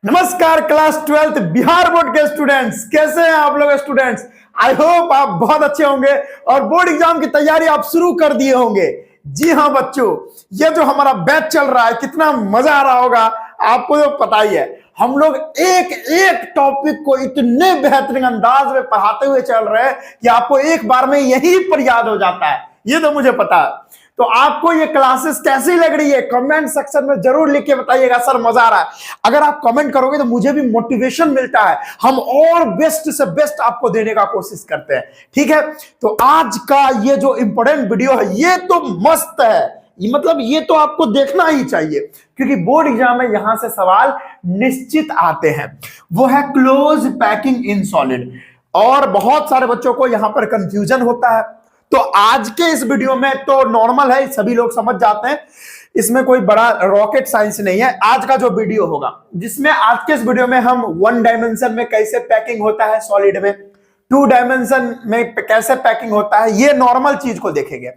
नमस्कार class 12th Bihar board के students, कैसे हैं आप लोग स्टूडेंट्स। आई होप आप बहुत अच्छे होंगे और बोर्ड एग्जाम की तैयारी आप शुरू कर दिए होंगे। जी हाँ बच्चों, ये जो हमारा बैच चल रहा है कितना मजा आ रहा होगा आपको तो पता ही है। हम लोग एक एक टॉपिक को इतने बेहतरीन अंदाज में पढ़ाते हुए चल रहे हैं कि आपको एक बार में यहीं पर याद हो जाता है, ये तो मुझे पता है। तो आपको ये क्लासेस कैसी लग रही है कमेंट सेक्शन में जरूर लिख के बताइएगा। सर मजा आ रहा है। अगर आप कमेंट करोगे तो मुझे भी मोटिवेशन मिलता है, हम और बेस्ट से बेस्ट आपको देने का कोशिश करते हैं। ठीक है, तो आज का ये जो इंपॉर्टेंट वीडियो है ये तो मस्त है, मतलब ये तो आपको देखना ही चाहिए क्योंकि बोर्ड एग्जाम में यहां से सवाल निश्चित आते हैं। वो है क्लोज पैकिंग इन सॉलिड, और बहुत सारे बच्चों को यहां पर कंफ्यूजन होता है। तो आज के इस वीडियो में तो नॉर्मल है, सभी लोग समझ जाते हैं, इसमें कोई बड़ा रॉकेट साइंस नहीं है। आज का जो वीडियो होगा जिसमें आज के इस वीडियो में हम 1 डायमेंशन में कैसे पैकिंग होता है सॉलिड में, 2 डायमेंशन में कैसे पैकिंग होता है, ये नॉर्मल चीज को देखेंगे।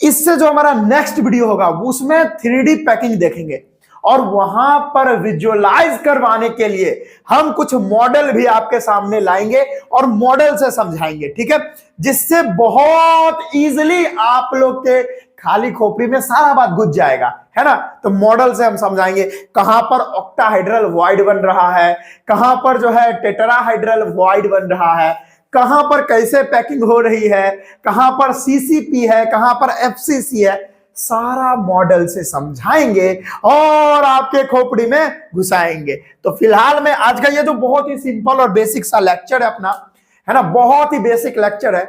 इससे जो हमारा नेक्स्ट वीडियो होगा उसमें 3D पैकिंग देखेंगे और वहां पर विजुअलाइज करवाने के लिए हम कुछ मॉडल भी आपके सामने लाएंगे और मॉडल से समझाएंगे। ठीक है, जिससे बहुत इजीली आप लोग के खाली खोपड़ी में सारा बात घुस जाएगा, है ना। तो मॉडल से हम समझाएंगे कहां पर ऑक्टाहाइड्रल वॉइड बन रहा है, कहां पर जो है टेट्राहाइड्रल वॉइड बन रहा है, कहां पर कैसे पैकिंग हो रही है, कहां पर सीसीपी है, कहां पर एफसीसी है, सारा मॉडल से समझाएंगे और आपके खोपड़ी में घुसाएंगे। तो फिलहाल में आज का ये जो बहुत ही सिंपल और बेसिक सा लेक्चर है अपना, है ना, बहुत ही बेसिक लेक्चर है,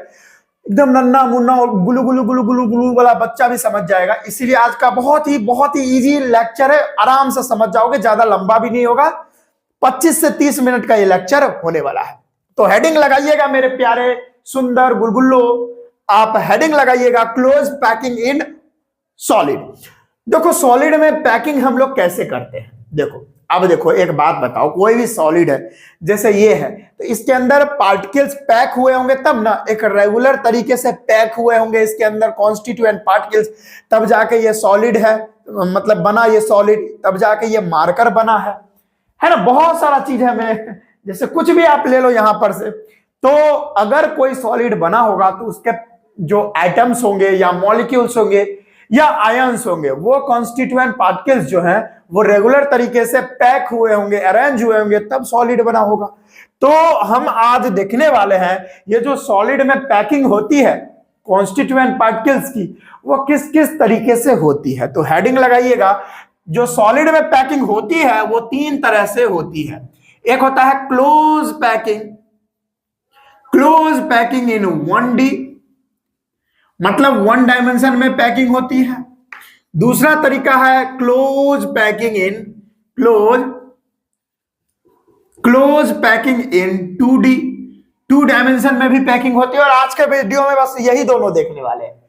एकदम नन्ना मुन्ना और गुलू गुलू गुलू गुलू गुलू वाला बच्चा भी समझ जाएगा। इसीलिए आज का बहुत ही इजी लेक्चर है, आराम से समझ जाओगे, ज्यादा लंबा भी नहीं होगा। 25 से 30 मिनट का ये लेक्चर होने वाला है। तो हेडिंग लगाइएगा मेरे प्यारे सुंदर गुलगुल्लो, आप हेडिंग लगाइएगा क्लोज पैकिंग इन सॉलिड। देखो सॉलिड में पैकिंग हम लोग कैसे करते हैं, देखो अब देखो एक बात बताओ, कोई भी सॉलिड है जैसे ये है तो इसके अंदर पार्टिकल्स पैक हुए होंगे तब ना, एक रेगुलर तरीके से पैक हुए होंगे इसके अंदर कॉन्स्टिट्यूएंट पार्टिकल्स, तब जाके ये सॉलिड है, मतलब बना ये सॉलिड, तब जाके ये मार्कर बना है ना। बहुत सारा चीज है, मैं जैसे कुछ भी आप ले लो यहां पर से। तो अगर कोई सॉलिड बना होगा तो उसके जो एटम्स होंगे या मॉलिक्यूल्स होंगे या आयंस होंगे, वो कॉन्स्टिट्यूएंट पार्टिकल्स जो हैं वो रेगुलर तरीके से पैक हुए होंगे, अरेंज हुए होंगे, तब सॉलिड बना होगा। तो हम आज देखने वाले हैं ये जो सॉलिड में पैकिंग होती है कॉन्स्टिट्यूएंट पार्टिकल्स की, वो किस किस तरीके से होती है। तो हेडिंग लगाइएगा, जो सॉलिड में पैकिंग होती है वो 3 तरह से होती है। एक होता है क्लोज पैकिंग इन 1D, मतलब 1 डायमेंशन में पैकिंग होती है। दूसरा तरीका है close packing in 2D, 2 dimension में भी पैकिंग होती है, और आज के वीडियो में बस यही दोनों देखने वाले हैं।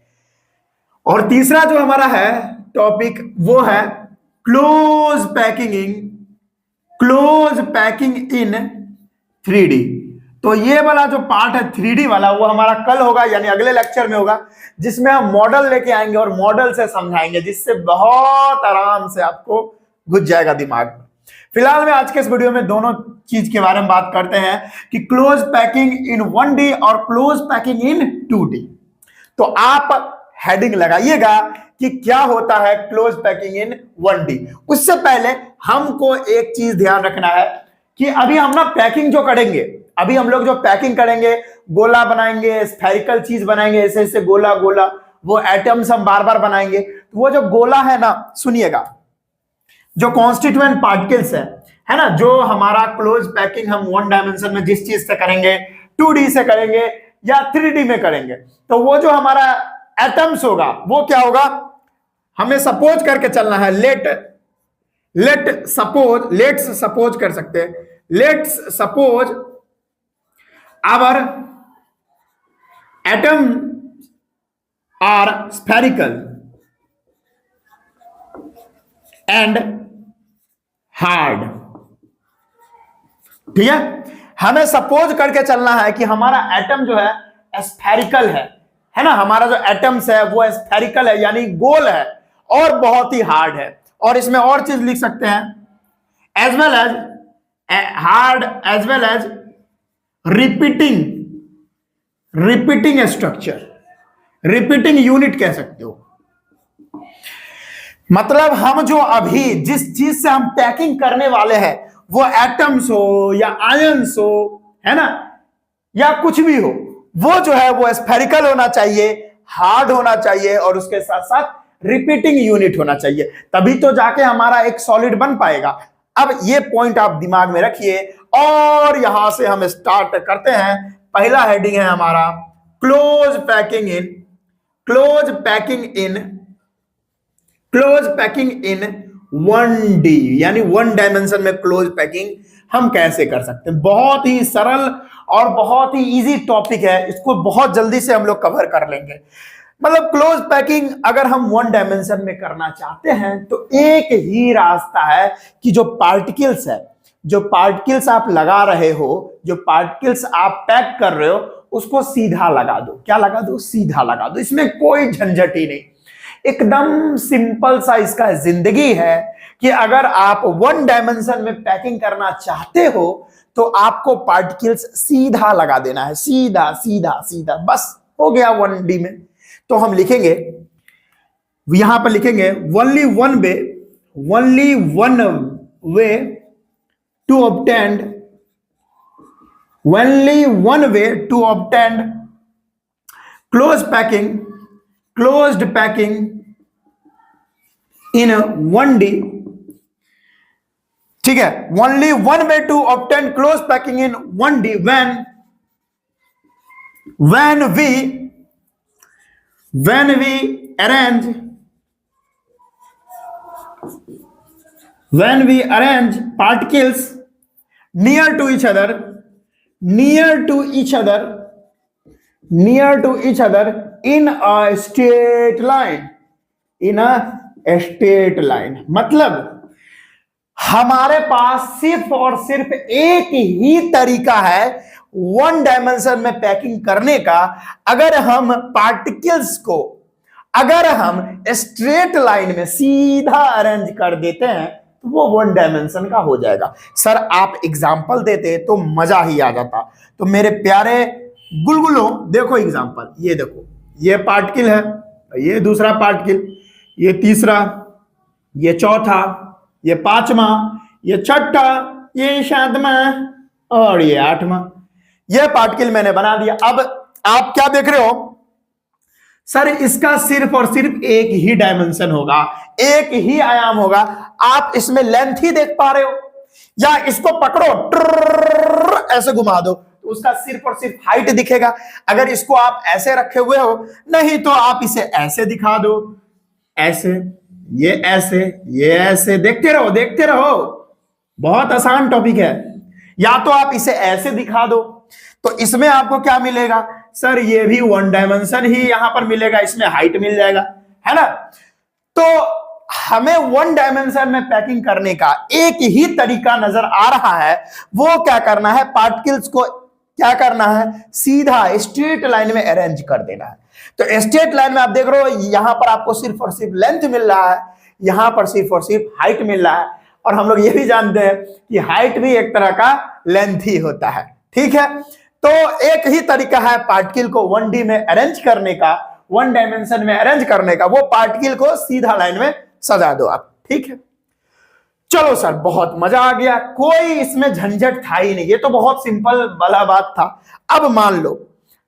और तीसरा जो हमारा है टॉपिक वो है क्लोज पैकिंग इन 3D। तो ये वाला जो पार्ट है 3D वाला वो हमारा कल होगा, यानी अगले लेक्चर में होगा, जिसमें हम मॉडल लेके आएंगे और मॉडल से समझाएंगे, जिससे बहुत आराम से आपको घुस जाएगा दिमाग में। फिलहाल में आज के इस वीडियो में दोनों चीज के बारे में बात करते हैं कि क्लोज पैकिंग इन 1D और क्लोज पैकिंग इन 2D। तो आप हेडिंग लगाइएगा कि क्या होता है क्लोज पैकिंग इन 1D। उससे पहले हमको एक चीज ध्यान रखना है कि अभी हम ना पैकिंग जो करेंगे, अभी हम लोग जो पैकिंग करेंगे, गोला बनाएंगे, स्फेरिकल चीज बनाएंगे, ऐसे ऐसे गोला गोला, वो एटम्स हम बार बार बनाएंगे। तो वो जो गोला है ना, सुनिएगा, जो कॉन्स्टिट्यूएंट पार्टिकल्स है ना, जो हमारा क्लोज पैकिंग हम 1 डायमेंशन में जिस चीज से करेंगे, 2D से करेंगे या 3D में करेंगे, तो वो जो हमारा एटम्स होगा वो क्या होगा, हमें सपोज करके चलना है, लेट्स सपोज कर सकते हैं, let's suppose our atoms are spherical and hard। ठीक है, हमें सपोज करके चलना है कि हमारा एटम जो है स्फेरिकल है ना, हमारा जो एटम्स है वो स्फेरिकल है यानी गोल है और बहुत ही हार्ड है। और इसमें और चीज लिख सकते हैं, as well as hard as well as repeating structure, repeating unit कह सकते हो। मतलब हम जो अभी जिस चीज से हम पैकिंग करने वाले हैं वो एटम्स हो या आयंस हो, है ना, या कुछ भी हो, वो जो है वो स्फेरिकल होना चाहिए, हार्ड होना चाहिए और उसके साथ साथ रिपीटिंग यूनिट होना चाहिए, तभी तो जाके हमारा एक सॉलिड बन पाएगा। अब ये पॉइंट आप दिमाग में रखिए और यहां से हम स्टार्ट करते हैं। पहला हेडिंग है हमारा close packing in, close packing in, close packing in 1D, यानी 1 डायमेंशन में क्लोज पैकिंग हम कैसे कर सकते हैं। बहुत ही सरल और बहुत ही इजी टॉपिक है, इसको बहुत जल्दी से हम लोग कवर कर लेंगे। मतलब क्लोज पैकिंग अगर हम 1 डायमेंशन में करना चाहते हैं तो एक ही रास्ता है कि जो पार्टिकल्स है, जो पार्टिकल्स आप लगा रहे हो, जो पार्टिकल्स आप पैक कर रहे हो, उसको सीधा लगा दो। क्या लगा दो? सीधा लगा दो। इसमें कोई झंझट ही नहीं, एकदम सिंपल सा इसका जिंदगी है कि अगर आप 1 डायमेंशन में पैकिंग करना चाहते हो तो आपको पार्टिकल्स सीधा लगा देना है, सीधा सीधा सीधा, बस हो गया 1D में। तो हम लिखेंगे, यहां पर लिखेंगे only one way to obtain, only one way to obtain closed packing in 1D, ठीक है। only one way to obtain closed packing in 1D when we arrange particles near to each other in a straight line, मतलब हमारे पास सिर्फ और सिर्फ एक ही तरीका है 1 डायमेंशन में पैकिंग करने का। अगर हम पार्टिकल्स को, अगर हम स्ट्रेट लाइन में सीधा अरेंज कर देते हैं तो वो 1 डायमेंशन का हो जाएगा। सर आप एग्जांपल देते तो मजा ही आ जाता। तो मेरे प्यारे गुलगुलों, देखो एग्जांपल, ये देखो, ये पार्टिकल है, ये दूसरा पार्टिकल, ये तीसरा, ये चौथा, ये 5वां, ये 6ठा, ये 7वां और ये 8वां। ये पार्टिकल मैंने बना दिया। अब आप क्या देख रहे हो? सर इसका सिर्फ और सिर्फ एक ही डायमेंशन होगा, एक ही आयाम होगा। आप इसमें लेंथ ही देख पा रहे हो, या इसको पकड़ो ऐसे घुमा दो तो उसका सिर्फ और सिर्फ हाइट दिखेगा। अगर इसको आप ऐसे रखे हुए हो, नहीं तो आप इसे ऐसे दिखा दो, ऐसे, ये ऐसे, ये ऐसे, देखते रहो। बहुत आसान टॉपिक है। या तो आप इसे ऐसे दिखा दो तो इसमें आपको क्या मिलेगा? सर ये भी 1 डायमेंशन ही यहां पर मिलेगा, इसमें हाइट मिल जाएगा, है ना। तो हमें 1 डायमेंशन में पैकिंग करने का एक ही तरीका नजर आ रहा है। वो क्या करना है? पार्टिकल्स को क्या करना है? सीधा स्ट्रेट लाइन में अरेंज कर देना है। तो स्ट्रेट लाइन में आप देख रहे हो, यहां पर आपको सिर्फ और सिर्फ लेंथ मिल रहा है, यहां पर सिर्फ और सिर्फ हाइट मिल रहा है। और हम लोग ये भी जानते हैं कि हाइट भी एक तरह का लेंथ ही होता है, ठीक है। तो एक ही तरीका है पार्टिकल को 1D में अरेंज करने का, 1 डायमेंशन में अरेंज करने का। वो पार्टिकल को सीधा लाइन में सजा दो आप, ठीक है। चलो सर बहुत मजा आ गया, कोई इसमें झंझट था ही नहीं, ये तो बहुत सिंपल वाला बात था। अब मान लो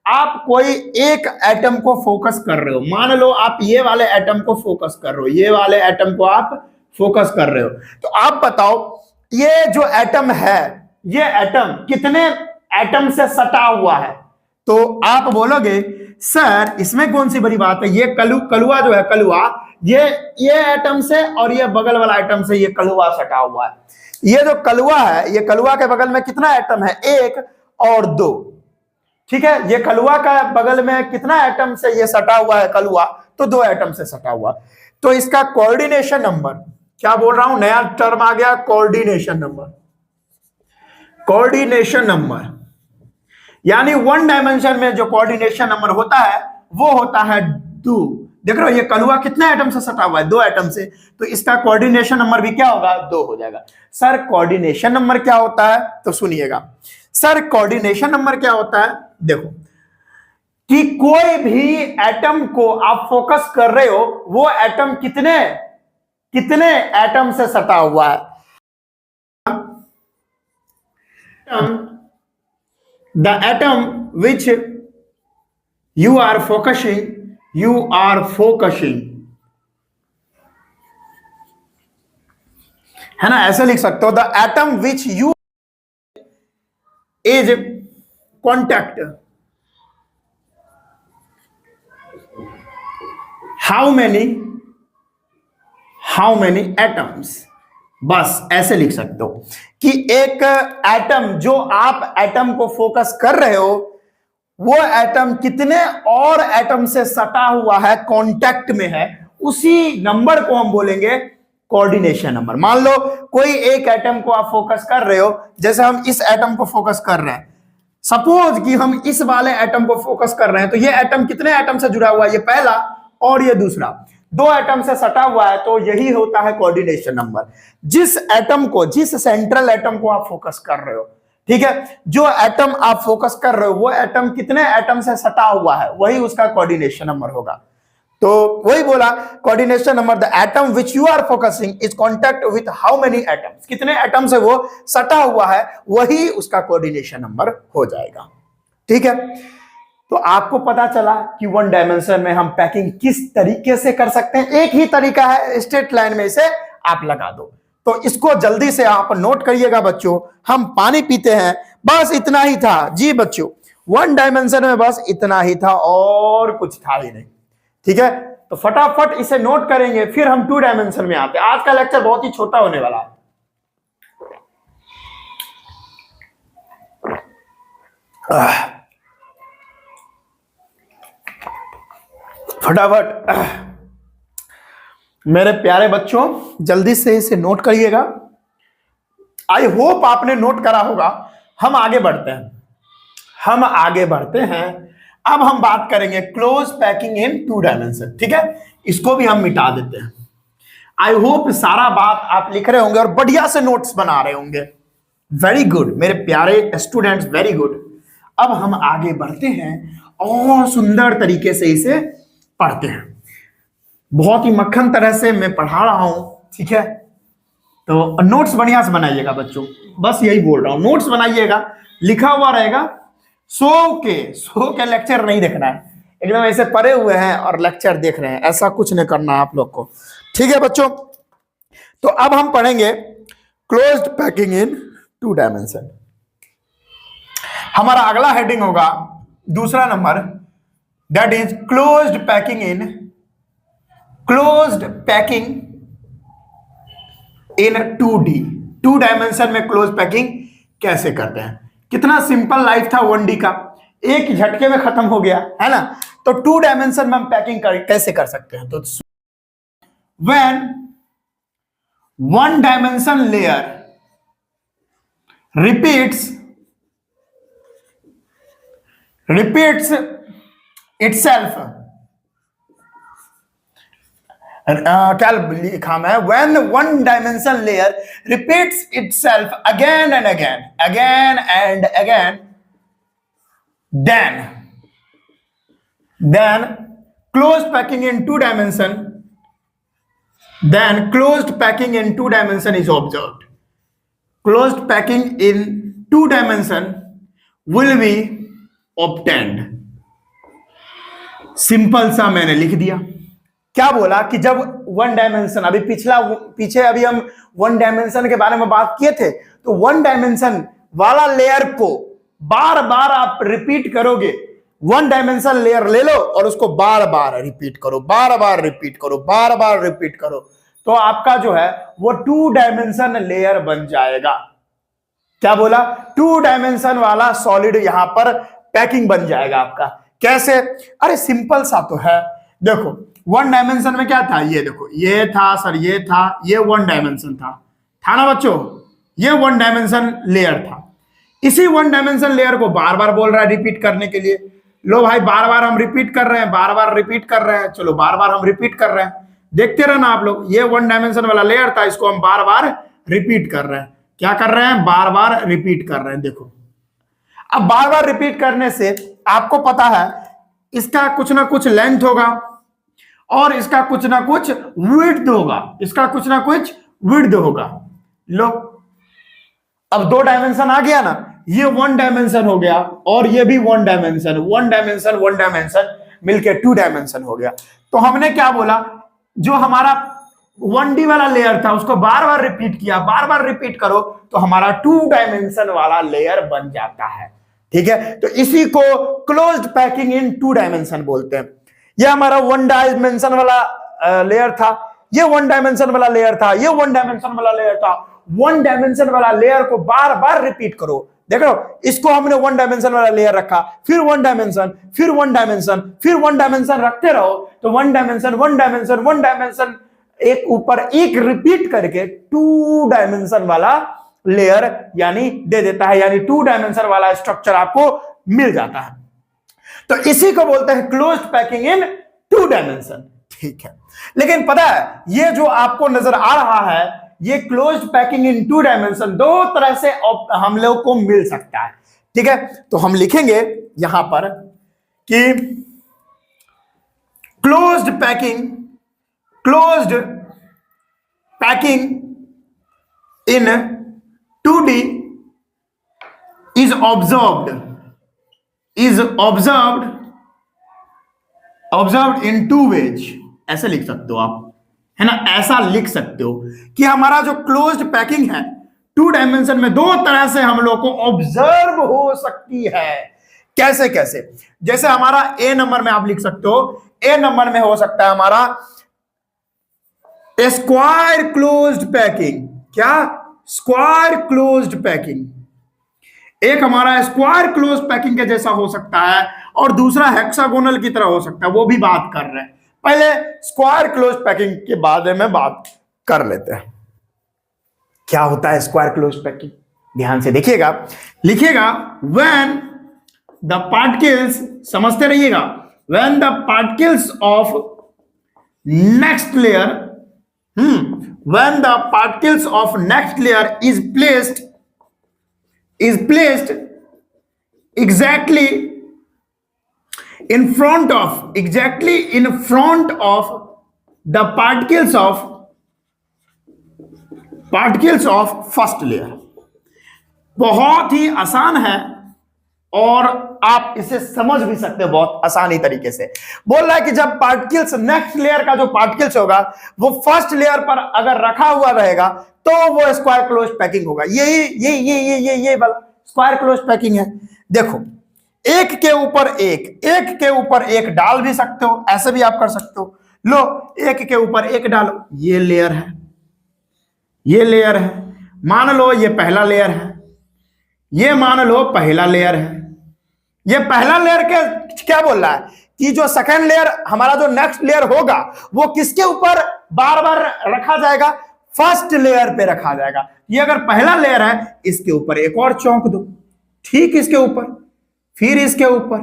आप कोई एक एटम को फोकस कर रहे हो, मान लो आप ये वाले एटम को फोकस कर रहे हो, ये वाले एटम को आप फोकस कर रहे हो। तो आप बताओ ये जो एटम है, ये एटम कितने एटम से सटा हुआ है? तो आप बोलोगे सर इसमें कौन सी बड़ी बात है, ये कलुआ जो है, कलुआ ये एटम से और ये बगल वाला एटम से ये कलुआ सटा हुआ है। ये जो कलुआ है, ये कलुआ के बगल में कितना एटम है? 1 और 2, ठीक है। ये कलुआ का बगल में कितना एटम से ये सटा हुआ है कलुआ? तो 2 एटम से सटा हुआ। तो इसका कोऑर्डिनेशन नंबर, क्या बोल रहा हूं, नया टर्म आ गया, कोऑर्डिनेशन नंबर। कोऑर्डिनेशन नंबर यानी 1 डायमेंशन में जो कोऑर्डिनेशन नंबर होता है वो होता है 2, देख रहे हो ये कलुआ कितने एटम से सटा हुआ है, 2 एटम से, तो इसका कोऑर्डिनेशन नंबर भी क्या होगा, 2 हो जाएगा। सर कोऑर्डिनेशन नंबर क्या होता है, तो सुनिएगा सर, कोऑर्डिनेशन नंबर क्या होता है, देखो कि कोई भी एटम को आप फोकस कर रहे हो, वो एटम कितने कितने एटम से सटा हुआ है। The atom which you are focusing है ना, ऐसे लिख सकते हो, the atom which you is contact, how many atoms, बस ऐसे लिख सकते हो कि एक एटम, जो आप एटम को फोकस कर रहे हो, वो एटम कितने और एटम से सटा हुआ है, कांटेक्ट में है, उसी नंबर को हम बोलेंगे कोऑर्डिनेशन नंबर। मान लो कोई एक एटम को आप फोकस कर रहे हो, जैसे हम इस एटम को फोकस कर रहे हैं, सपोज कि हम इस वाले एटम को फोकस कर रहे हैं, तो ये एटम कितने एटम से जुड़ा हुआ है, ये पहला और ये दूसरा, 2 एटम से सटा हुआ है, तो यही होता है कोऑर्डिनेशन नंबर। जिस एटम को, जिस सेंट्रल एटम को आप फोकस कर रहे हो, ठीक है, जो एटम आप फोकस कर रहे हो वो एटम कितने एटम से सटा हुआ है, वही उसका कोऑर्डिनेशन नंबर होगा। तो वही बोला coordination number, the atom which you are focusing is contact with how many atoms, कितने एटम से वो सटा हुआ है, वही उसका कोऑर्डिनेशन नंबर हो जाएगा। ठीक है, तो आपको पता चला कि 1 डायमेंशन में हम पैकिंग किस तरीके से कर सकते हैं। एक ही तरीका है, स्ट्रेट लाइन में इसे आप लगा दो। तो इसको जल्दी से आप नोट करिएगा बच्चों। हम पानी पीते हैं, बस इतना ही था जी बच्चों, 1 डायमेंशन में बस इतना ही था और कुछ था ही नहीं। ठीक है, तो फटाफट इसे नोट करेंगे, फिर हम 2 डायमेंशन में आते हैं। आज का लेक्चर बहुत ही छोटा होने वाला है। फटाफट मेरे प्यारे बच्चों जल्दी से इसे नोट करिएगा। आई होप आपने नोट करा होगा। हम आगे बढ़ते हैं, अब हम बात करेंगे क्लोज पैकिंग इन 2 डायमेंशन। ठीक है, इसको भी हम मिटा देते हैं। आई होप सारा बात आप लिख रहे होंगे और बढ़िया से नोट्स बना रहे होंगे। वेरी गुड मेरे प्यारे स्टूडेंट्स, वेरी गुड। अब हम आगे बढ़ते हैं और सुंदर तरीके से इसे पढ़ते हैं। बहुत ही मक्खन तरह से मैं पढ़ा रहा हूं। ठीक है, तो नोट्स बढ़िया से बनाइएगा बच्चों, बस यही बोल रहा हूं, नोट्स बनाइएगा, लिखा हुआ रहेगा। सो के लेक्चर नहीं देखना है, एकदम ऐसे पढ़े हुए हैं और लेक्चर देख रहे हैं, ऐसा कुछ नहीं करना है आप लोग को। ठीक है बच्चों, तो अब हम पढ़ेंगे क्लोज्ड पैकिंग इन 2 डायमेंशन। हमारा अगला हेडिंग होगा दूसरा number, that is closed packing in 2D। 2 dimension में क्लोज पैकिंग कैसे करते हैं। कितना सिंपल लाइफ था 1D का, एक झटके में खत्म हो गया है ना। तो 2 डायमेंशन में हम पैकिंग कैसे कर सकते हैं। तो when 1 dimension layer repeats itself, क्या लिखा मैं, when 1 dimension layer repeats itself again and again, then closed packing in 2 dimension, is observed. Closed packing in 2 dimension will be obtained. Simple सा मैंने लिख दिया। क्या बोला कि जब 1 डायमेंशन, पीछे अभी हम 1 डायमेंशन के बारे में बात किए थे, तो 1 डायमेंशन वाला लेयर को बार बार आप रिपीट करोगे। 1 डायमेंशन लेयर ले लो और उसको बार बार रिपीट करो, तो आपका जो है वो 2 डायमेंशन लेयर बन जाएगा। क्या बोला, 2 डायमेंशन वाला सॉलिड यहां पर पैकिंग बन जाएगा आपका। कैसे, अरे सिंपल सा तो है। देखो 1 डायमेंशन में क्या था, ये देखो, ये था सर, ये था, ये 1 डायमेंशन था ना बच्चों, ये 1 डायमेंशन लेयर था। इसी 1 डायमेंशन लेयर को बार बार बोल रहा है रिपीट करने के लिए, लो भाई बार बार हम रिपीट कर रहे हैं, बार बार रिपीट कर रहे हैं, चलो बार बार हम रिपीट कर रहे हैं, देखते रहना आप लोग। ये वन डायमेंशन वाला लेयर था, इसको हम बार बार रिपीट कर रहे हैं। क्या कर रहे हैं? बार बार रिपीट कर रहे हैं। देखो अब बार बार रिपीट करने से आपको पता है इसका कुछ ना कुछ लेंथ होगा और इसका कुछ ना कुछ विड्थ होगा, इसका कुछ ना कुछ विड्थ होगा। लो अब दो डायमेंशन आ गया ना, ये वन डायमेंशन हो गया और ये भी वन डायमेंशन, वन डायमेंशन मिलके टू डायमेंशन हो गया। तो हमने क्या बोला, जो हमारा 1D वाला लेयर था उसको बार बार रिपीट किया, बार बार रिपीट करो तो हमारा 2 डायमेंशन वाला लेयर बन जाता है। ठीक है, तो इसी को क्लोज्ड पैकिंग इन 2 डायमेंशन बोलते हैं। ये हमारा 1 डायमेंशन वाला लेयर था, ये 1 डायमेंशन वाला लेयर था, ये 1 डायमेंशन वाला लेयर था। 1 डायमेंशन वाला लेयर को बार बार रिपीट करो। देखो इसको हमने 1 डायमेंशन वाला लेयर रखा, फिर 1 डायमेंशन, फिर 1 डायमेंशन, फिर 1 डायमेंशन रखते रहो तो 1 डायमेंशन 1 डायमेंशन 1 डायमेंशन एक ऊपर एक रिपीट करके 2 डायमेंशन वाला लेयर यानी दे देता है, यानी 2 डायमेंशन वाला स्ट्रक्चर आपको मिल जाता है। तो इसी को बोलते हैं क्लोज्ड पैकिंग इन 2 डायमेंशन। ठीक है, लेकिन पता है ये जो आपको नजर आ रहा है ये क्लोज्ड पैकिंग इन 2 डायमेंशन दो तरह से हम लोग को मिल सकता है। ठीक है, तो हम लिखेंगे यहां पर कि closed packing in 2D is observed in 2 ways। ऐसे लिख सकते हो आप, है ना, ऐसा लिख सकते हो कि हमारा जो क्लोज्ड पैकिंग है 2 डायमेंशन में दो तरह से हम लोग को ऑब्जर्व हो सकती है। कैसे कैसे? जैसे हमारा ए नंबर में आप लिख सकते हो, ए नंबर में हो सकता है हमारा स्क्वायर क्लोज्ड पैकिंग। क्या? Square closed packing. एक हमारा स्क्वायर क्लोज्ड पैकिंग के जैसा हो सकता है और दूसरा हेक्सागोनल की तरह हो सकता है, वो भी बात कर रहे हैं। पहले स्क्वायर क्लोज्ड पैकिंग के बारे में बात कर लेते हैं। क्या होता है स्क्वायर क्लोज्ड पैकिंग? ध्यान से देखिएगा, लिखिएगा व्हेन द पार्टिकल्स, समझते रहिएगा, when the particles of next layer when the particles of next layer is placed exactly in front of the particles of first layer। बहुत ही आसान है और आप इसे समझ भी सकते हो बहुत आसानी तरीके से। बोल रहा है कि जब पार्टिकल्स नेक्स्ट लेयर का जो पार्टिकल्स होगा वो फर्स्ट लेयर पर अगर रखा हुआ रहेगा तो वो स्क्वायर क्लोज पैकिंग होगा। ये वाला स्क्वायर क्लोज पैकिंग है। देखो एक के ऊपर एक डाल भी सकते हो, ऐसे भी आप कर सकते हो। लो एक के ऊपर एक डालो, ये लेयर है, मान लो ये पहला लेयर है, ये मान लो पहला लेयर है। ये पहला लेयर के क्या बोल रहा है कि जो सेकंड लेयर हमारा जो नेक्स्ट लेयर होगा वो किसके ऊपर बार बार रखा जाएगा? फर्स्ट लेयर पे रखा जाएगा। ये अगर पहला लेयर है इसके ऊपर एक और चौंक दो, ठीक इसके ऊपर, फिर इसके ऊपर,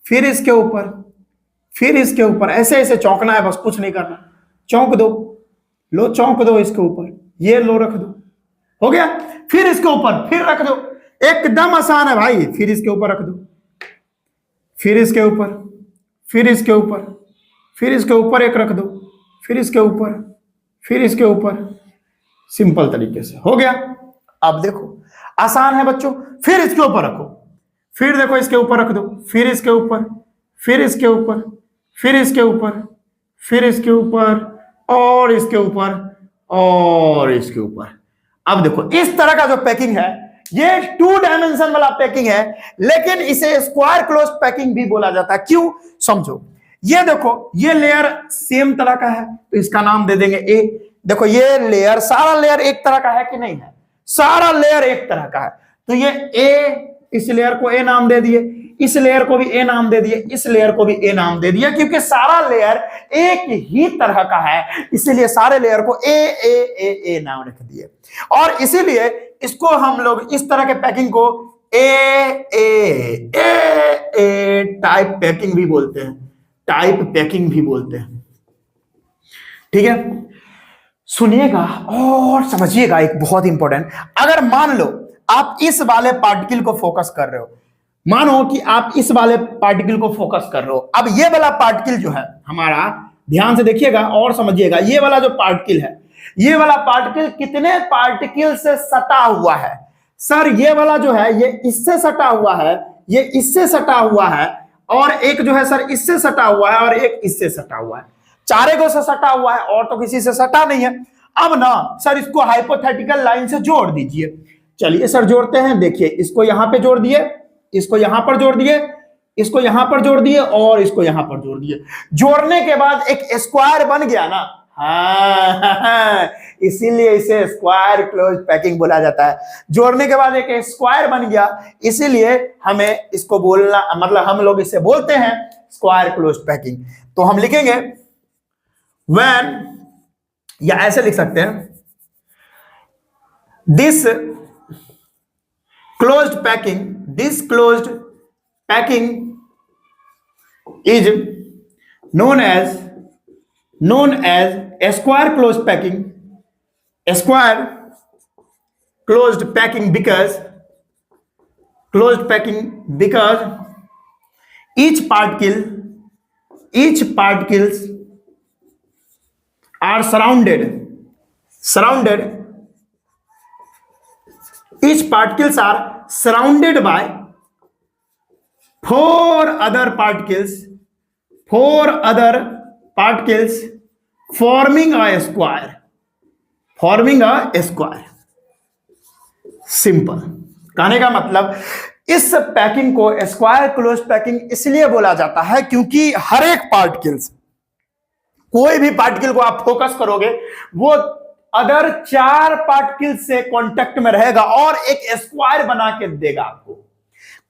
फिर इसके ऊपर, फिर इसके ऊपर, ऐसे ऐसे चौंकना है, बस कुछ नहीं करना। चौंक दो, लो चौंक दो इसके ऊपर, ये लो रख दो, हो गया। फिर इसके ऊपर फिर रख दो, एकदम आसान है भाई। फिर इसके ऊपर रख दो, फिर इसके ऊपर, फिर इसके ऊपर, फिर इसके ऊपर एक रख दो, फिर इसके ऊपर, फिर इसके ऊपर, सिंपल तरीके से हो गया। अब देखो आसान है बच्चों। फिर इसके ऊपर रखो, फिर देखो इसके ऊपर रख दो, फिर इसके ऊपर, फिर इसके ऊपर, फिर इसके ऊपर, फिर इसके ऊपर और इसके ऊपर और इसके ऊपर। अब देखो इस तरह का जो पैकिंग है ये 2 डायमेंशन वाला पैकिंग है, लेकिन इसे स्क्वायर क्लोज पैकिंग भी बोला जाता है। क्यों? समझो, ये देखो ये लेयर सेम तरह का है तो इसका नाम दे देंगे ए। देखो ये लेयर, सारा लेयर एक तरह का है कि नहीं है? सारा लेयर एक तरह का है तो ये ए, इस लेयर को ए नाम दे दिए, इस लेयर को भी ए नाम दे दिए, इस लेयर को भी ए नाम दे दिया, क्योंकि सारा लेयर एक ही तरह का है, इसीलिए सारे लेयर को ए ए ए ए नाम रख दिए। और इसीलिए इसको हम लोग इस तरह के पैकिंग को टाइप पैकिंग भी बोलते हैं, टाइप पैकिंग भी बोलते हैं। ठीक है, सुनिएगा और समझिएगा एक बहुत इंपॉर्टेंट। अगर मान लो आप इस वाले पार्टिकल को फोकस कर रहे हो, मानो कि आप इस वाले पार्टिकल को फोकस कर रहे हो, अब ये वाला पार्टिकल जो है हमारा, ध्यान से देखिएगा और समझिएगा, ये वाला जो पार्टिकल है, ये वाला पार्टिकल कितने पार्टिकल से सटा हुआ है? सर ये वाला जो है ये इससे सटा हुआ है, ये इससे सटा हुआ है, और एक जो है सर इससे सटा हुआ है, और एक इससे सटा हुआ है। चारे को से सटा हुआ है और तो किसी से सटा नहीं है। अब ना सर इसको हाइपोथेटिकल लाइन से जोड़ दीजिए। चलिए सर जोड़ते हैं। देखिए इसको यहां पे जोड़ दिए, इसको यहां पर जोड़ दिए, इसको यहां पर जोड़ दिए और इसको यहां पर जोड़ दिए। जोड़ने के बाद एक स्क्वायर बन गया ना। हाँ, इसीलिए इसे स्क्वायर क्लोज पैकिंग बोला जाता है। जोड़ने के बाद एक स्क्वायर बन गया, इसीलिए हमें इसको बोलना, मतलब हम लोग इसे बोलते हैं स्क्वायर क्लोज पैकिंग। तो हम लिखेंगे व्हेन, या ऐसे लिख सकते हैं, this closed packing is known as a square closed packing because each particles are surrounded by four other particles forming a square। Simple. कहने का मतलब इस पैकिंग को स्क्वायर क्लोज पैकिंग इसलिए बोला जाता है क्योंकि हर एक पार्टिकल्स, कोई भी पार्टिकल को आप फोकस करोगे वो अदर 4 पार्टिकल से कांटेक्ट में रहेगा और एक स्क्वायर बना के देगा आपको।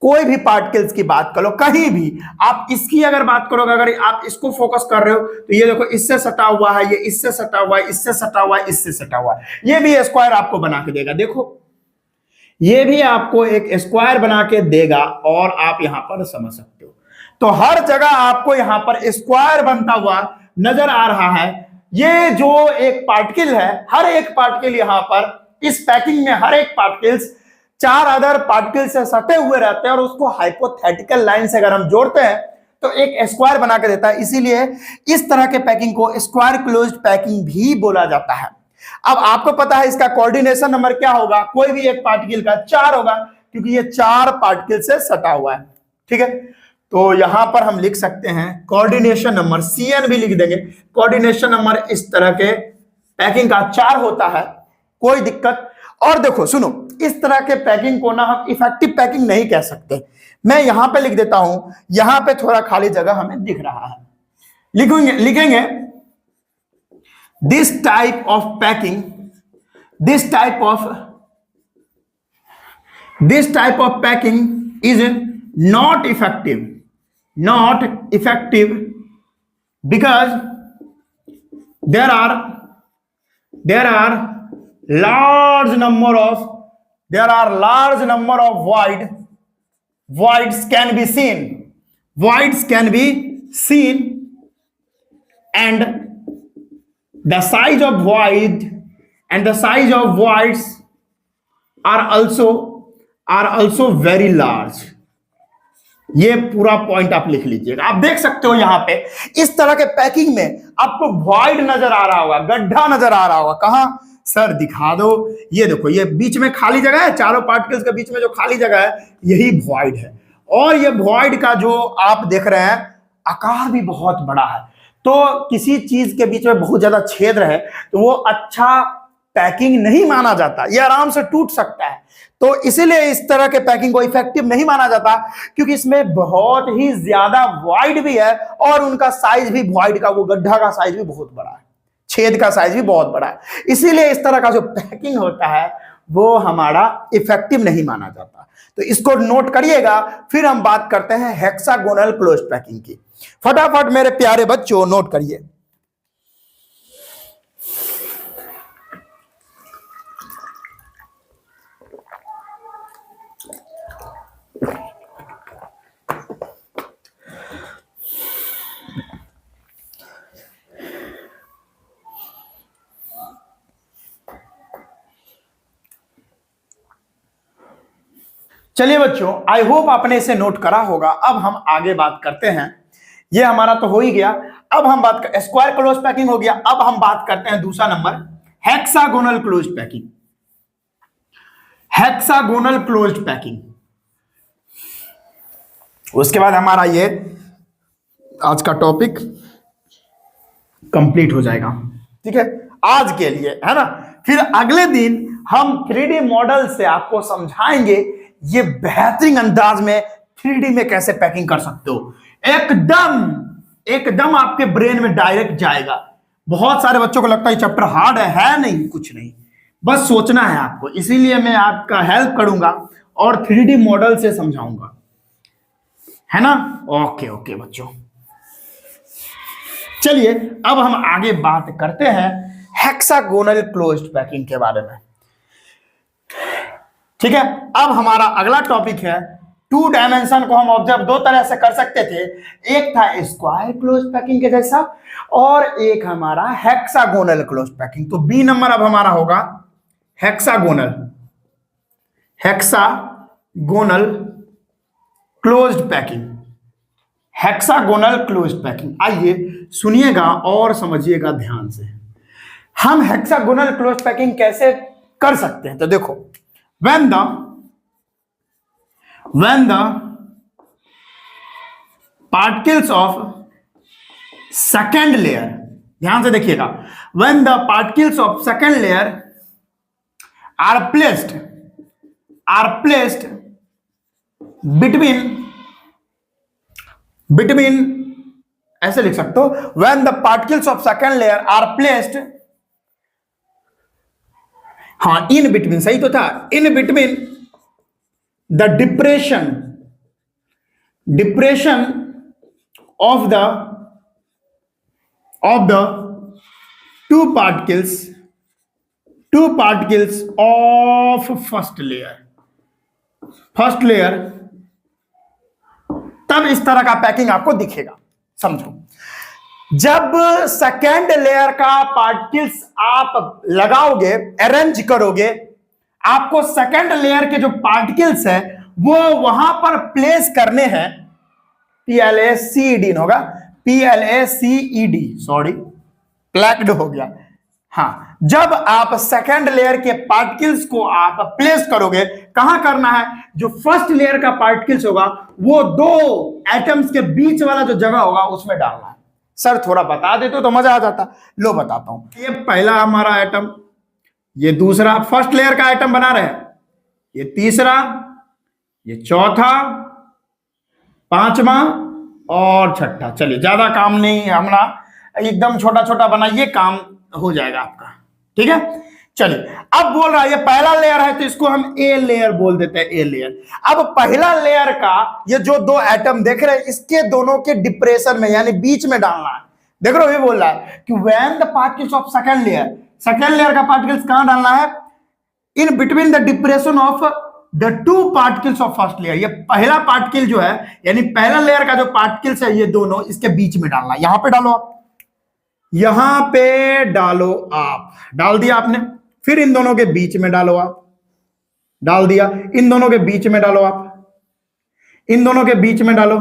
कोई भी पार्टिकल्स की बात करो, कहीं भी आप इसकी अगर बात करोगे, अगर आप इसको फोकस कर रहे हो तो ये देखो इससे सटा हुआ है, ये इससे सटा हुआ है, इससे सटा हुआ है, इससे सटा हुआ है, ये भी स्क्वायर आपको बना के देगा। देखो ये भी आपको एक स्क्वायर बना के देगा और आप यहां पर समझ सकते हो। तो हर जगह आपको यहां पर स्क्वायर बनता हुआ नजर आ रहा है। ये जो एक पार्टिकल है, हर एक पार्टिकल यहां पर इस पैकिंग में हर एक पार्टिकल्स 4 अदर पार्टिकल से सटे हुए रहते हैं और उसको हाइपोथेटिकल लाइन से अगर हम जोड़ते हैं तो एक स्क्वायर बना के देता है। इसीलिए इस तरह के पैकिंग को स्क्वायर क्लोज्ड पैकिंग भी बोला जाता है। अब आपको पता है इसका कोऑर्डिनेशन नंबर क्या होगा? कोई भी एक पार्टिकल का 4 होगा क्योंकि ये 4 पार्टिकल से सटा हुआ है। ठीक है, तो यहां पर हम लिख सकते हैं कोऑर्डिनेशन नंबर, CN भी लिख देंगे। कोऑर्डिनेशन नंबर इस तरह के पैकिंग का 4 होता है, कोई दिक्कत। और देखो सुनो, इस तरह के पैकिंग को ना हम इफेक्टिव पैकिंग नहीं कह सकते। मैं यहां पे लिख देता हूं, यहां पे थोड़ा खाली जगह हमें दिख रहा है, लिखेंगे this type of packing is not effective because there are large number of voids can be seen and the size of voids are also very large। ये पूरा पॉइंट आप लिख लीजिएगा। आप देख सकते हो यहां पे इस तरह के पैकिंग में आपको वॉइड नजर आ रहा होगा, गड्ढा नजर आ रहा होगा। कहां सर दिखा दो, ये देखो ये बीच में खाली जगह है, चारों पार्टिकल्स के बीच में जो खाली जगह है यही वॉइड है। और ये वॉइड का जो आप देख रहे हैं आकार भी बहुत बड़ा है। तो किसी चीज के बीच में बहुत ज्यादा छेद रहे तो वो अच्छा पैकिंग नहीं माना जाता, ये आराम से टूट सकता है। तो इसीलिए इस तरह के पैकिंग को इफेक्टिव नहीं माना जाता क्योंकि इसमें बहुत ही ज्यादा वॉइड भी है और उनका साइज भी, वॉइड का वो गड्ढा का साइज भी बहुत बड़ा है, छेद का साइज भी बहुत बड़ा है। इसीलिए इस तरह का जो पैकिंग होता है वो हमारा इफेक्टिव नहीं माना जाता। तो इसको नोट करिएगा। फिर हम बात करते हैं हेक्सागोनल क्लोज पैकिंग की। फटाफट मेरे प्यारे बच्चों नोट करिए। चलिए बच्चों, आई होप आपने इसे नोट करा होगा। अब हम आगे बात करते हैं। ये हमारा तो हो ही गया। अब हम बात कर स्क्वायर क्लोज पैकिंग हो गया। अब हम बात करते हैं दूसरा number, hexagonal close packing. Hexagonal close packing, उसके बाद हमारा ये आज का टॉपिक कंप्लीट हो जाएगा। ठीक है, आज के लिए, है ना। फिर अगले दिन हम 3D मॉडल से आपको समझाएंगे ये बेहतरीन अंदाज में 3D में कैसे पैकिंग कर सकते हो। एकदम आपके ब्रेन में डायरेक्ट जाएगा। बहुत सारे बच्चों को लगता है चैप्टर हार्ड है नहीं, कुछ नहीं, बस सोचना है आपको। इसीलिए मैं आपका हेल्प करूंगा और 3D मॉडल से समझाऊंगा, है ना। ओके बच्चों, चलिए अब हम आगे बात करते हैं हेक्सागोनल क्लोज्ड पैकिंग के बारे में। ठीक है, अब हमारा अगला टॉपिक है, 2 डायमेंशन को हम ऑब्जर्व 2 तरह से कर सकते थे। एक था स्क्वायर क्लोज पैकिंग के जैसा, और एक हमारा हेक्सागोनल क्लोज पैकिंग। तो बी नंबर अब हमारा होगा hexagonal closed packing. Hexagonal closed packing, आइए सुनिएगा और समझिएगा ध्यान से। हम हेक्सागोनल क्लोज्ड पैकिंग कैसे कर सकते हैं, तो देखो, when the particles of second layer, ध्यान से देखिएगा, when the particles of second layer are placed between ऐसे लिख सकते हो, when the particles of second layer are placed, हाँ इन बिटवीन सही तो था, in between the depression of the two particles of first layer, तब इस तरह का पैकिंग आपको दिखेगा। समझो, जब सेकेंड लेयर का पार्टिकल्स आप लगाओगे, अरेंज करोगे, आपको सेकेंड लेयर के जो पार्टिकल्स है वो वहां पर प्लेस करने हैं। PLACED होगा, PLACED, सॉरी प्लैक्ड हो गया। हाँ, जब आप सेकेंड लेयर के पार्टिकल्स को आप प्लेस करोगे, कहां करना है, जो फर्स्ट लेयर का पार्टिकल्स होगा वो 2 एटम्स के बीच वाला जो जगह होगा उसमें डालना है। सर थोड़ा बता देते तो मजा आ जाता। लो बताता हूं। ये पहला हमारा एटम, ये दूसरा फर्स्ट लेयर का एटम बना रहे हैं, ये तीसरा, ये चौथा, पांचवा और छठा। चलिए ज्यादा काम नहीं, हमारा एकदम छोटा छोटा बनाइए, काम हो जाएगा आपका। ठीक है, चलिए अब बोल रहा है ये पहला लेयर है तो इसको हम ए लेयर बोल देते हैं, ए लेयर। अब पहला लेयर का ये जो 2 एटम देख रहे हैं, इसके दोनों के डिप्रेशन में यानी बीच में डालना है। देख रहे हो, ये बोल रहा है कि when the particles of second layer का पार्टिकल्स कहां डालना है, in between the depression of the 2 particles of first layer. ये पहला पार्टिकल जो है यानी पहला लेयर का जो पार्टिकल्स है ये दोनों इसके बीच में डालना है। यहां पे डालो आप, यहां पे डालो आप, डाल दिया आपने। फिर इन दोनों के बीच में डालो आप, डाल दिया। इन दोनों के बीच में डालो आप, इन दोनों के बीच में डालो,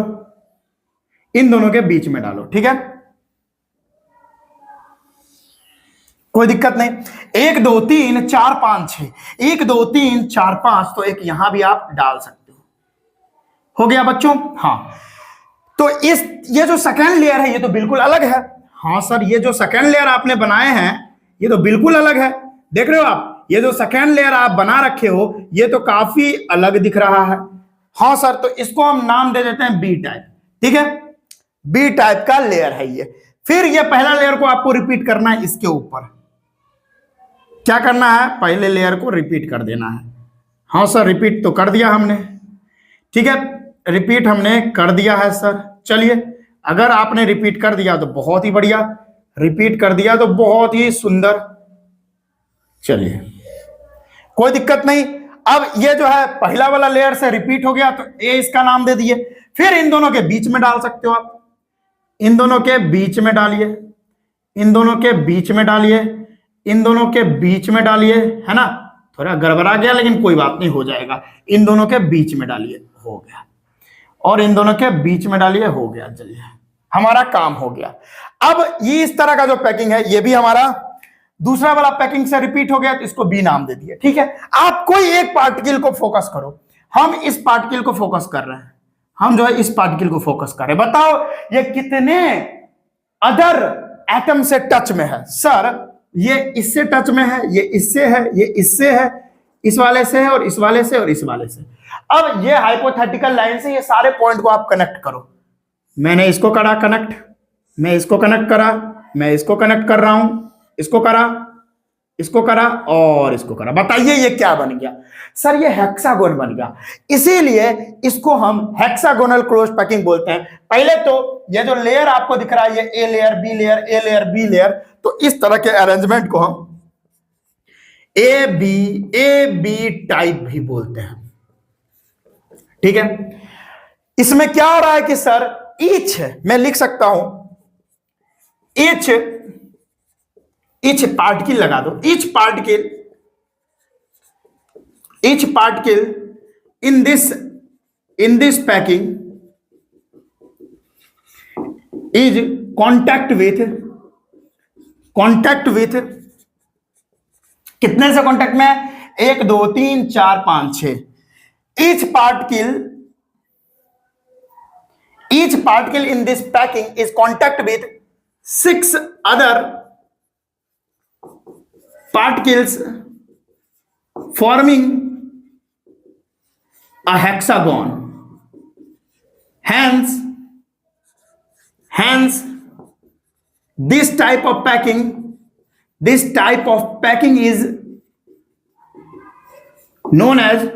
इन दोनों के बीच में डालो। ठीक है, कोई दिक्कत नहीं। 1 2 3 4 5 6, 1 2 3 4 5, तो एक यहां भी आप डाल सकते हो गया बच्चों। हाँ, तो ये जो सेकेंड लेयर है ये तो बिल्कुल अलग है। हाँ सर, ये जो सेकेंड लेयर आपने बनाए हैं ये तो बिल्कुल अलग है। देख रहे हो आप, ये जो सेकेंड लेयर आप बना रखे हो ये तो काफी अलग दिख रहा है। हाँ सर, तो इसको हम नाम दे देते हैं बी टाइप। ठीक है, बी टाइप का लेयर है ये। फिर ये पहला लेयर को आपको रिपीट करना है, इसके ऊपर क्या करना है, पहले लेयर को रिपीट कर देना है। हाँ सर, रिपीट तो कर दिया हमने। ठीक है, रिपीट हमने कर दिया है सर। चलिए, अगर आपने रिपीट कर दिया तो बहुत ही बढ़िया, रिपीट कर दिया तो बहुत ही सुंदर। चलिए, कोई दिक्कत नहीं। अब ये जो है पहला वाला लेयर से रिपीट हो गया तो ए इसका नाम दे दिए। फिर इन दोनों के बीच में डाल सकते हो आप, इन दोनों के बीच में डालिए, इन दोनों के बीच में डालिए, इन दोनों के बीच में डालिए, है ना। थोड़ा गड़बड़ा गया लेकिन कोई बात नहीं, हो जाएगा। इन दोनों के बीच में डालिए, हो गया। और इन दोनों के बीच में डालिए, हो गया। चलिए हमारा काम हो गया। अब ये इस तरह का जो पैकिंग है ये भी हमारा दूसरा वाला पैकिंग से रिपीट हो गया तो इसको बी नाम दे दिया। ठीक है, आप कोई एक पार्टिकल को फोकस करो। हम इस पार्टिकल को फोकस कर रहे हैं, हम जो है इस पार्टिकल को फोकस कर रहे हैं। बताओ ये कितने अदर एटम से टच में है? सर ये इससे टच में है, ये इससे है, ये इससे है, इस वाले से है, और इस वाले से, और इस वाले से। अब ये हाइपोथेटिकल लाइन से ये सारे पॉइंट को आप कनेक्ट करो। मैंने इसको करा कनेक्ट, मैं इसको कनेक्ट करा, मैं इसको कनेक्ट कर रहा हूं, इसको करा, इसको करा और इसको करा। बताइए ये क्या बन गया? सर ये हेक्सागोन बन गया। इसीलिए इसको हम हेक्सागोनल क्लोज पैकिंग बोलते हैं। पहले तो ये जो लेयर आपको दिख रहा है ये A layer, B layer, A layer, B layer, तो इस तरह के अरेंजमेंट को हम ए बी टाइप भी बोलते हैं। ठीक है, इसमें क्या हो रहा है कि सर ईच, मैं लिख सकता हूं each particle लगा दो, each particle in this packing is contact with कितने से कांटेक्ट में है? 1 2 3 4 5 6। each particle in this packing is contact with 6 other particles forming a hexagon. Hence this type of packing is known as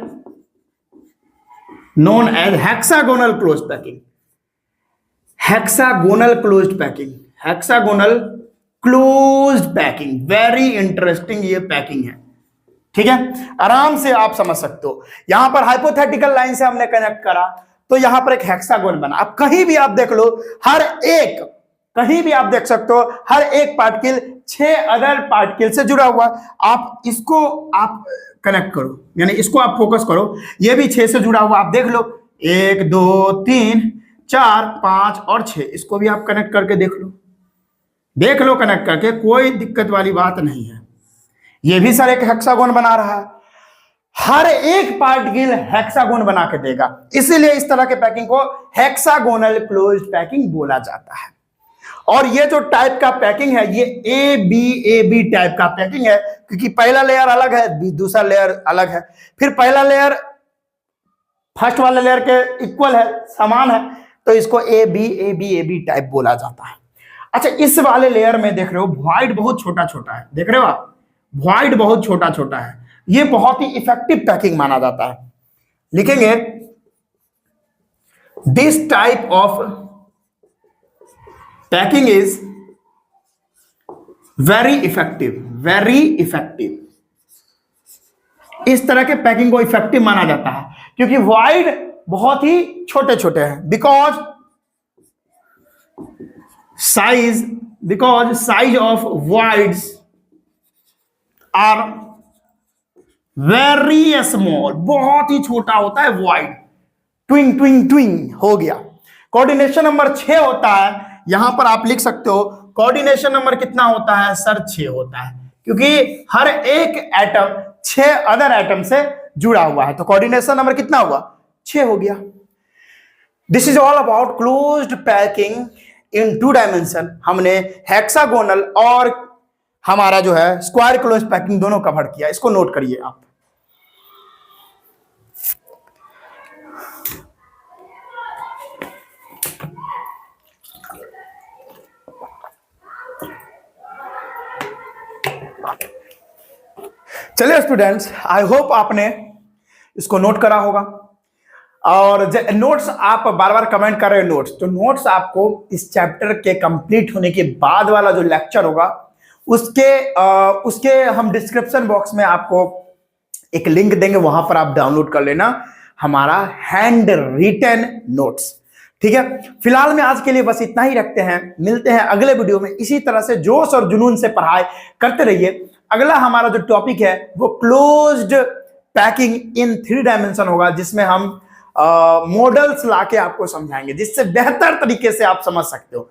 hexagonal closed packing. Hexagonal closed packing, very interesting ये packing है। ठीक है, आराम से आप समझ सकते हो। यहां पर हाइपोथेटिकल लाइन से हमने कनेक्ट करा तो यहां पर एक हेक्सागोन बना। अब कहीं भी आप देख लो, कहीं भी आप देख सकते हो, हर एक पार्टिकल 6 अदर पार्टिकल से जुड़ा हुआ। आप इसको आप कनेक्ट करो, यानी इसको आप फोकस करो, ये भी 6 से जुड़ा हुआ। आप देख लो 1 2 3 4 5 और 6, इसको भी आप कनेक्ट करके देख लो कनेक्ट करके, कोई दिक्कत वाली बात नहीं है। ये भी सर एक हेक्सागोन बना रहा है, हर एक पार्टिकल हेक्सागोन बना के देगा। इसीलिए इस तरह के पैकिंग को हेक्सागोनल क्लोज्ड पैकिंग बोला जाता है। और ये जो टाइप का पैकिंग है ये ए बी टाइप का पैकिंग है, क्योंकि पहला लेयर अलग है, दूसरा लेयर अलग है, फिर पहला लेयर फर्स्ट वाले लेयर के इक्वल है, समान है, तो इसको ए बी टाइप बोला जाता है। अच्छा, इस वाले लेयर में देख रहे हो वॉइड बहुत छोटा छोटा है, देख रहे हो आप, वॉइड बहुत छोटा छोटा है। ये बहुत ही इफेक्टिव पैकिंग माना जाता है। लिखेंगे this type of packing is very effective. इस तरह के पैकिंग को इफेक्टिव माना जाता है क्योंकि वॉइड बहुत ही छोटे छोटे हैं। Because size of voids are very small, बहुत ही छोटा होता है void। ट्विंग हो गया। कोऑर्डिनेशन नंबर 6 होता है, यहां पर आप लिख सकते हो कोऑर्डिनेशन नंबर कितना होता है सर? 6 होता है, क्योंकि हर एक एटम 6 अदर एटम से जुड़ा हुआ है, तो कोऑर्डिनेशन नंबर कितना हुआ? 6 हो गया। This is all about closed packing in 2 dimension. हमने हेक्सागोनल और हमारा जो है स्क्वायर क्लोज पैकिंग दोनों कवर किया। इसको नोट करिए आप। चलिए स्टूडेंट्स, आई होप आपने इसको नोट करा होगा। और नोट्स आप बार बार कमेंट कर रहे हो नोट्स, तो नोट्स आपको इस चैप्टर के कंप्लीट होने के बाद वाला जो लेक्चर होगा उसके हम डिस्क्रिप्शन बॉक्स में आपको एक लिंक देंगे, वहां पर आप डाउनलोड कर लेना हमारा हैंड रिटन नोट्स। ठीक है, फिलहाल में आज के लिए बस इतना ही रखते हैं। मिलते हैं अगले वीडियो में। इसी तरह से जोश और जुनून से पढ़ाई करते रहिए। अगला हमारा जो टॉपिक है वो क्लोज्ड पैकिंग इन 3 डायमेंशन होगा, जिसमें हम मॉडल्स लाके आपको समझाएंगे, जिससे बेहतर तरीके से आप समझ सकते हो।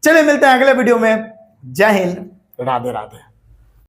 चलिए मिलते हैं अगले वीडियो में। जय हिंद, राधे राधे।